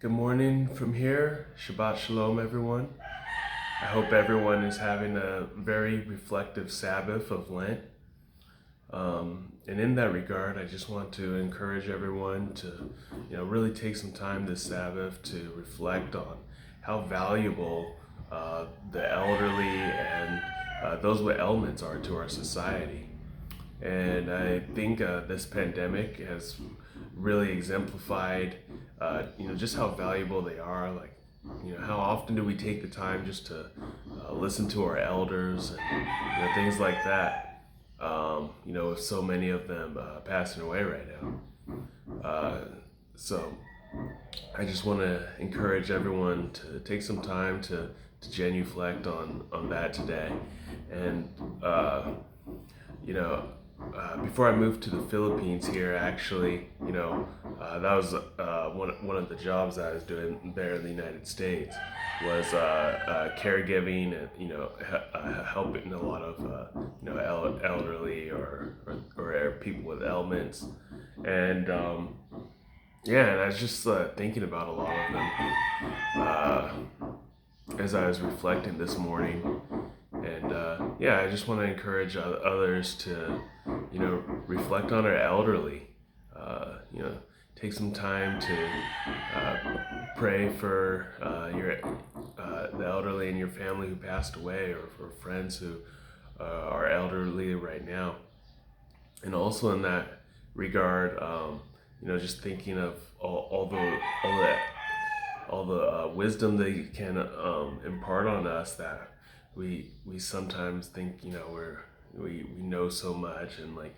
Good morning from here. Shabbat Shalom, everyone. I hope everyone is having a very reflective Sabbath of Lent. And in that regard, I just want to encourage everyone to, really take some time this Sabbath to reflect on how valuable the elderly and those with ailments are to our society. And I think this pandemic has really exemplified, just how valuable they are. Like, how often do we take the time just to listen to our elders and things like that? With so many of them passing away right now. So I just want to encourage everyone to take some time to genuflect on that today. And before I moved to the Philippines here, actually, that was one of the jobs that I was doing there in the United States was caregiving and helping a lot of elderly or people with ailments, and and I was just thinking about a lot of them as I was reflecting this morning. And I just want to encourage others to, reflect on our elderly. Take some time to pray for the elderly in your family who passed away, or for friends who are elderly right now. And also in that regard, just thinking of all the wisdom they can impart on us, that we sometimes think we know so much, and like,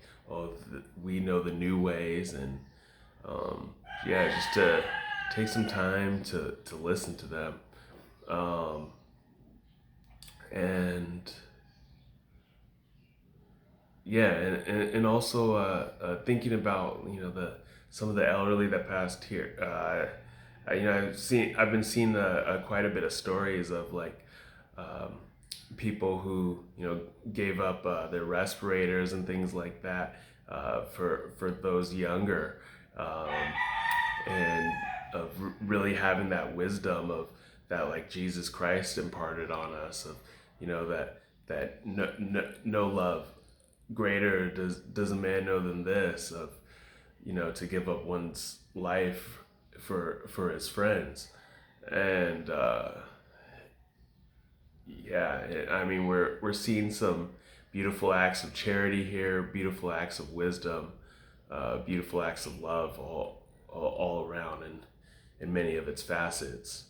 we know the new ways, and just to take some time to listen to them, and and also thinking about some of the elderly that passed here. I've been seeing quite a bit of stories of, like, people who gave up their respirators and things like that for those younger, and of really having that wisdom of that, like Jesus Christ imparted on us, of that no love greater does a man know than this, of to give up one's life for his friends. And we're seeing some beautiful acts of charity here, beautiful acts of wisdom, beautiful acts of love all around, and in many of its facets.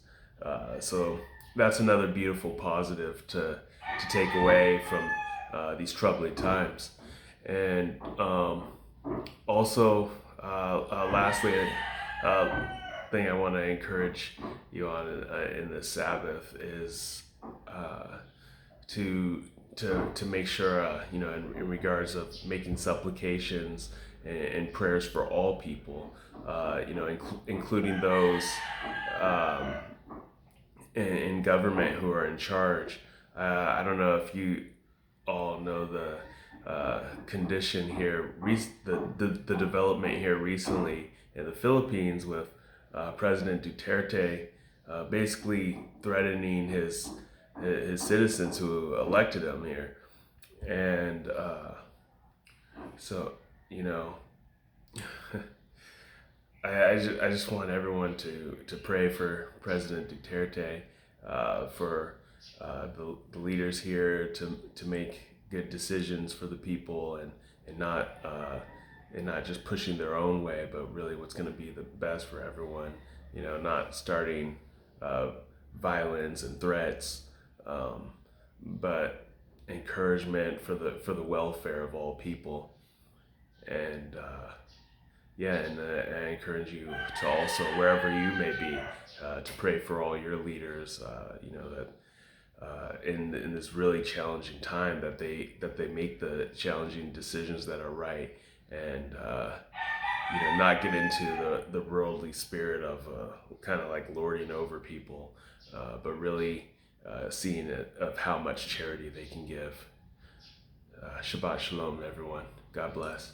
So that's another beautiful positive to take away from these troubling times. And also, lastly, thing I want to encourage you on in this Sabbath is to make sure, in regards of making supplications and prayers for all people, including those in government who are in charge. I don't know if you all know the condition here, the development here recently in the Philippines, with President Duterte basically threatening his citizens who elected him here. And so I just want everyone to pray for President Duterte, for the leaders here to make good decisions for the people, and not just pushing their own way, but really what's going to be the best for everyone. Not starting violence and threats, but encouragement for the welfare of all people. And I encourage you to also, wherever you may be, to pray for all your leaders. That in this really challenging time, that they make the challenging decisions that are right, and not get into the worldly spirit of kind of like lording over people, but really seeing it of how much charity they can give. Shabbat Shalom, everyone. God bless.